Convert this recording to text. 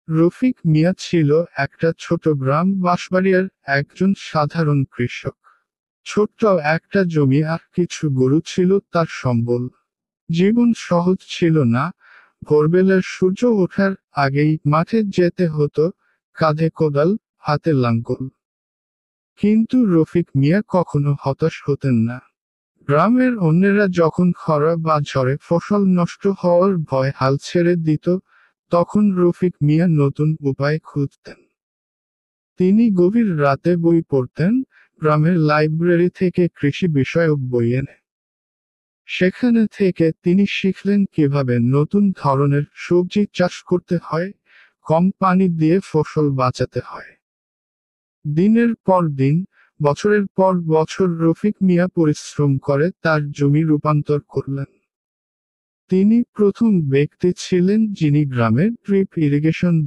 রফিক মিয়া ছিল একটা ছোট গ্রাম বাঁশবাড়িয়ার একজন সাধারণ কৃষক। ছোট্ট একটা জমি আর কিছু গরু ছিল তার সম্বল। জীবন সহজ ছিল না। ভোরবেলার সূর্য ওঠার আগেই মাঠে যেতে হতো, কাঁধে কোদাল, হাতে লাঙ্গল। কিন্তু রফিক মিয়া কখনো হতাশ হতেন না। গ্রামের অন্যেরা যখন খরা বা ঝড়ে ফসল নষ্ট হওয়ার ভয় হাল ছেড়ে দিত, তখন রফিক মিয়া নতুন উপায় খুঁজতেন। তিনি গভীর রাতে বই পড়তেন, গ্রামের লাইব্রেরি থেকে কৃষি বিষয়ক বই এনে। সেখানে থেকে তিনি শিখলেন কিভাবে নতুন ধরনের সবজি চাষ করতে হয়, কম পানি দিয়ে ফসল বাঁচাতে হয়। দিনের পর দিন, বছরের পর বছর রফিক মিয়া পরিশ্রম করে তার জমি রূপান্তর করলেন। তিনি প্রথম ব্যক্তি ছিলেন যিনি গ্রামে ড্রিপ ইরিগেশন